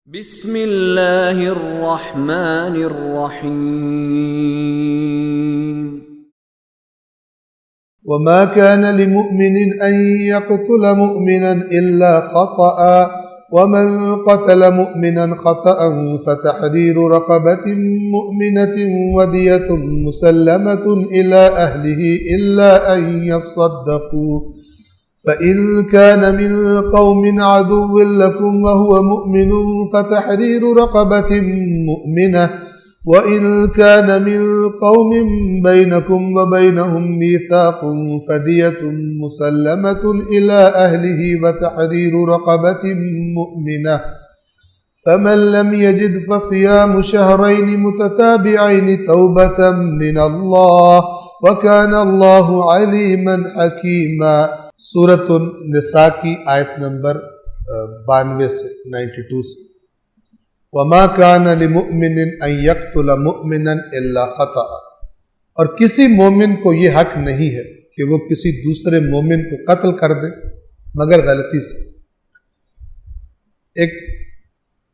بسم اللہ الرحمن الرحیم وما كان لمؤمن أن يقتل مؤمنا إلا خطأ ومن قتل مؤمنا خطأ فتحرير رقبة مؤمنة ودية مسلمة إلى أهله إلا أن يصدقوا فإن كان من قوم عدو لكم وهو مؤمن فتحرير رقبة مؤمنة وإن كان من قوم بينكم وبينهم ميثاق فدية مسلمة إلى أهله وتحرير رقبة مؤمنة فمن لم يجد فصيام شهرين متتابعين توبة من الله وكان الله عليما حكيما۔ سورۃ النساء کی آیت نمبر 92 سے 92 سے وما كان لمؤمن ان يقتل مؤمنا الا خطأ، اور کسی مومن کو یہ حق نہیں ہے کہ وہ کسی دوسرے مومن کو قتل کر دے مگر غلطی سے۔ ایک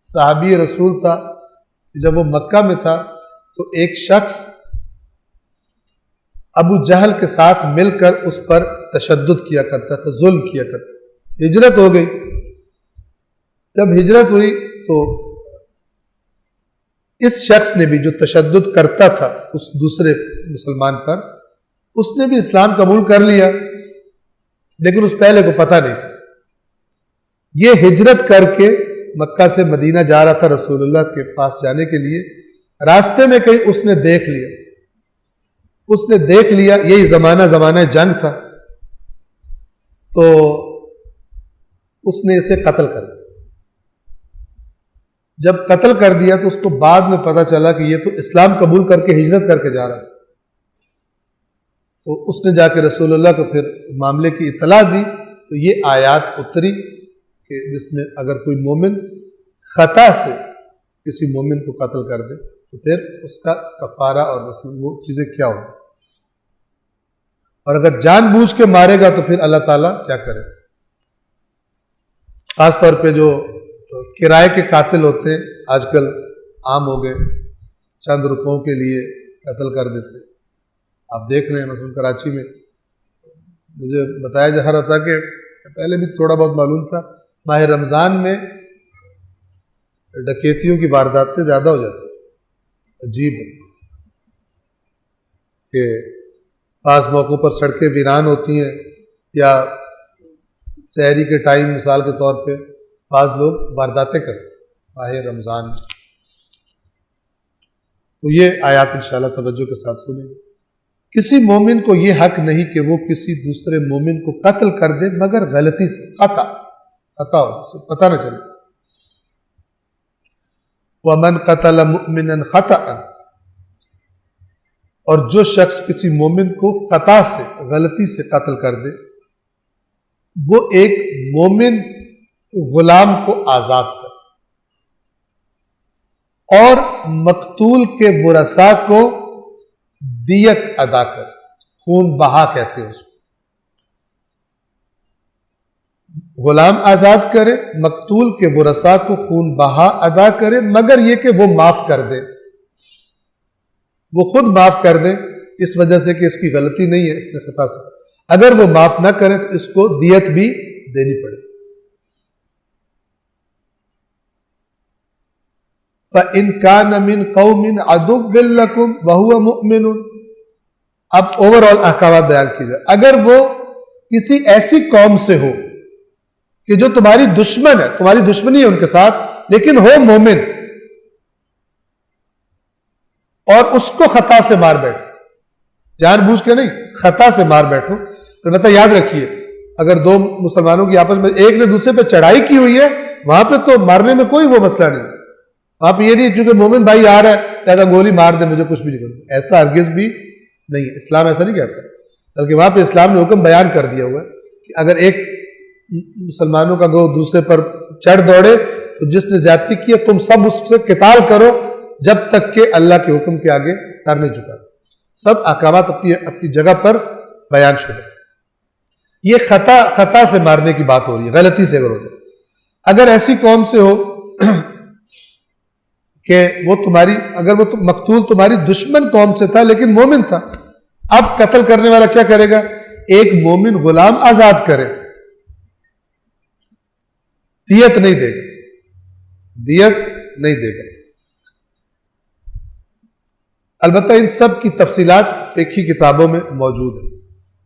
صحابی رسول تھا، جب وہ مکہ میں تھا تو ایک شخص ابو جہل کے ساتھ مل کر اس پر تشدد کیا کرتا تھا، ظلم کیا کرتا تھا۔ ہجرت ہو گئی، جب ہجرت ہوئی تو اس شخص نے بھی جو تشدد کرتا تھا اس دوسرے مسلمان پر، اس نے بھی اسلام قبول کر لیا، لیکن اس پہلے کو پتہ نہیں تھا۔ یہ ہجرت کر کے مکہ سے مدینہ جا رہا تھا رسول اللہ کے پاس جانے کے لیے، راستے میں کہیں اس نے دیکھ لیا، یہی زمانہ جنگ تھا، تو اس نے اسے قتل کر دیا۔ جب قتل کر دیا تو اس کو بعد میں پتہ چلا کہ یہ تو اسلام قبول کر کے ہجرت کر کے جا رہا ہے، تو اس نے جا کے رسول اللہ کو پھر معاملے کی اطلاع دی، تو یہ آیات اتری کہ جس میں اگر کوئی مومن خطا سے کسی مومن کو قتل کر دے تو پھر اس کا کفارہ اور وہ چیزیں کیا ہوں، اور اگر جان بوجھ کے مارے گا تو پھر اللہ تعالیٰ کیا کرے۔ خاص طور پہ جو کرائے کے قاتل ہوتے ہیں آج کل عام ہو گئے، چند روپوں کے لیے قتل کر دیتے۔ آپ دیکھ رہے ہیں مثلا کراچی میں مجھے بتایا جا رہا تھا کہ پہلے بھی تھوڑا بہت معلوم تھا، ماہ رمضان میں ڈکیتیوں کی وارداتیں زیادہ ہو جاتی ہیں۔ عجیب ہے کہ بعض موقعوں پر سڑکیں ویران ہوتی ہیں، یا سحری کے ٹائم مثال کے طور پہ بعض لوگ وارداتیں کرتے ہیں ماہ رمضان میں۔ تو یہ آیات انشاءاللہ توجہ کے ساتھ سنیں گے۔ کسی مومن کو یہ حق نہیں کہ وہ کسی دوسرے مومن کو قتل کر دے مگر غلطی سے، خطا ہو، اسے پتہ نہ چلے۔ وَمَنْ قَتَلَ مُؤْمِنًا خَطَأً، اور جو شخص کسی مومن کو خطا سے، غلطی سے قتل کر دے، وہ ایک مومن غلام کو آزاد کر اور مقتول کے ورثاء کو دیت ادا کر، خون بہا کہتے ہیں اس کو۔ غلام آزاد کرے، مقتول کے ورثاء کو خون بہا ادا کرے، مگر یہ کہ وہ معاف کر دے، وہ خود معاف کر دے، اس وجہ سے کہ اس کی غلطی نہیں ہے، اس نے خطا سے۔ اگر وہ معاف نہ کرے تو اس کو دیت بھی دینی پڑے۔ فَإِن كَانَ مِن قَوْمٍ عَدُوٍّ لَكُمْ وَهُوَ مُؤْمِنٌ، اب اوورآل احکامات بیان کی جائے۔ اگر وہ کسی ایسی قوم سے ہو کہ جو تمہاری دشمن ہے، تمہاری دشمنی ہے ان کے ساتھ، لیکن ہو مومن، اور اس کو خطا سے مار بیٹھو، جان بوجھ کے نہیں، خطا سے مار بیٹھو۔ البتہ یاد رکھیے، اگر دو مسلمانوں کی آپس میں ایک نے دوسرے پہ چڑھائی کی ہوئی ہے، وہاں پہ تو مارنے میں کوئی وہ مسئلہ نہیں، وہاں پہ یہ نہیں چونکہ مومن بھائی آ رہا ہے کہتا گولی مار دے، مجھے کچھ بھی نہیں کرنا، ایسا ہرگز بھی نہیں ہے، اسلام ایسا نہیں کہتا۔ بلکہ وہاں پہ اسلام نے حکم بیان کر دیا ہوا ہے کہ اگر ایک مسلمانوں کا گروہ دوسرے پر چڑھ دوڑے تو جس نے زیادتی کی ہے تم سب اس سے قتال کرو جب تک کہ اللہ کے حکم کے آگے سر نہیں جھکا۔ سب احکامات اپنی جگہ پر بیان شدہ۔ یہ خطا سے مارنے کی بات ہو رہی ہے، غلطی سے اگر ہو جائے۔ اگر ایسی قوم سے ہو کہ وہ تمہاری اگر وہ مقتول تمہاری دشمن قوم سے تھا لیکن مومن تھا، اب قتل کرنے والا کیا کرے گا؟ ایک مومن غلام آزاد کرے، دیت نہیں دے گا، دیت نہیں دے گا۔ البتہ ان سب کی تفصیلات فقہی کتابوں میں موجود ہیں۔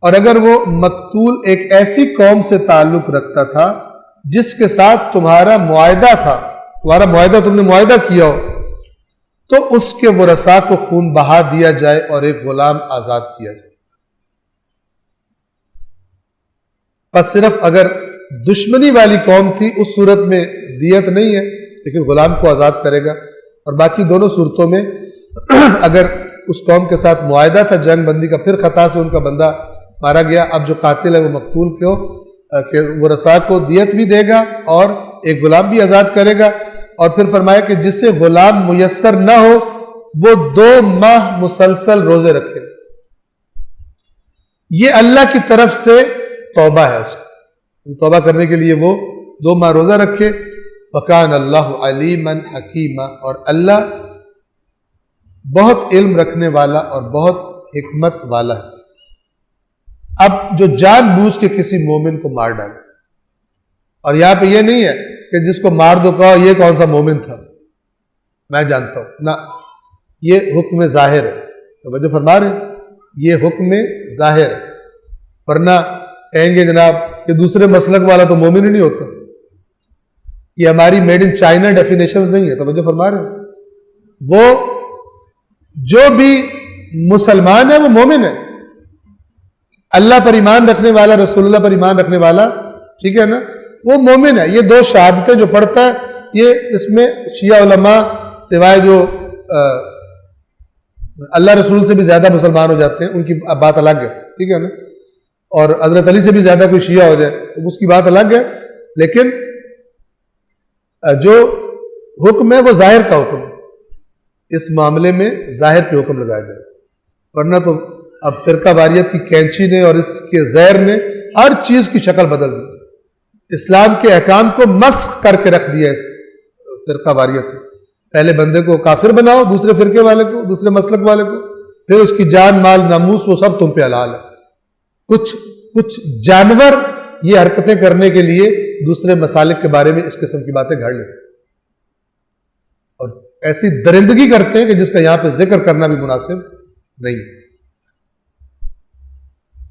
اور اگر وہ مقتول ایک ایسی قوم سے تعلق رکھتا تھا جس کے ساتھ تمہارا معاہدہ تھا، تمہارا معاہدہ تم نے معاہدہ کیا ہو، تو اس کے ورثاء کو خون بہا دیا جائے اور ایک غلام آزاد کیا جائے۔ پس صرف اگر دشمنی والی قوم تھی اس صورت میں دیت نہیں ہے، لیکن غلام کو آزاد کرے گا، اور باقی دونوں صورتوں میں اگر اس قوم کے ساتھ معاہدہ تھا جنگ بندی کا، پھر خطا سے ان کا بندہ مارا گیا، اب جو قاتل ہے وہ مقتول کو کہ ورثاء کو دیت بھی دے گا اور ایک غلام بھی آزاد کرے گا۔ اور پھر فرمایا کہ جس سے غلام میسر نہ ہو وہ 2 ماہ مسلسل روزے رکھے۔ یہ اللہ کی طرف سے توبہ ہے، اس کو توبہ کرنے کے لیے وہ 2 ماہ روزہ رکھے۔ وَكَانَ اللَّهُ عَلِيمًا حَكِيمًا، اور اللہ بہت علم رکھنے والا اور بہت حکمت والا ہے۔ اب جو جان بوجھ کے کسی مومن کو مار ڈالے، اور یہاں پہ یہ نہیں ہے کہ جس کو مار دو کہا یہ کون سا مومن تھا میں جانتا ہوں، نہ، یہ حکم ظاہر ہے۔ توجہ فرما رہے ہیں، یہ حکم ظاہر ہے، ورنہ کہیں گے جناب کہ دوسرے مسلک والا تو مومن ہی نہیں ہوتا، یہ ہماری میڈ ان چائنا ڈیفینیشنز نہیں ہے۔ توجہ فرما رہے ہیں، وہ جو بھی مسلمان ہے وہ مومن ہے، اللہ پر ایمان رکھنے والا، رسول اللہ پر ایمان رکھنے والا، ٹھیک ہے نا، وہ مومن ہے۔ یہ 2 شہادتیں جو پڑھتا ہے، یہ اس میں شیعہ علماء سوائے جو اللہ رسول سے بھی زیادہ مسلمان ہو جاتے ہیں ان کی بات الگ ہے، ٹھیک ہے نا، اور حضرت علی سے بھی زیادہ کوئی شیعہ ہو جائے تو اس کی بات الگ ہے، لیکن جو حکم ہے وہ ظاہر کا حکم ہے، اس معاملے میں ظاہر پہ حکم لگایا جائے، ورنہ تو اب فرقہ واریت کی کینچی نے اور اس کے زہر نے ہر چیز کی شکل بدل دی، اسلام کے احکام کو مسخ کر کے رکھ دیا اس فرقہ واریت نے۔ پہلے بندے کو کافر بناؤ، دوسرے فرقے والے کو، دوسرے مسلک والے کو، پھر اس کی جان مال ناموس وہ سب تم پہ حلال ہے۔ کچھ جانور یہ حرکتیں کرنے کے لیے دوسرے مسالک کے بارے میں اس قسم کی باتیں گھڑ لیتے ہیں اور ایسی درندگی کرتے ہیں کہ جس کا یہاں پہ ذکر کرنا بھی مناسب نہیں ہے۔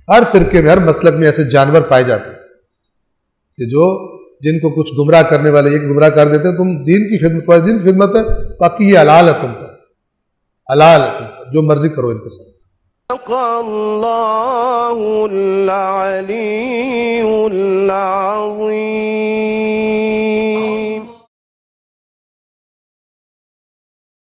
ہر فرقے میں، ہر مسلک میں ایسے جانور پائے جاتے ہیں کہ جو جن کو کچھ گمراہ کرنے والے یہ گمراہ کر دیتے ہیں، تم دین کی خدمت، دین کی خدمت ہے، باقی یہ حلال ہے تم پر، حلال ہے تم پر، جو مرضی کرو ان کے ساتھ۔ اللہ العلی العظیم۔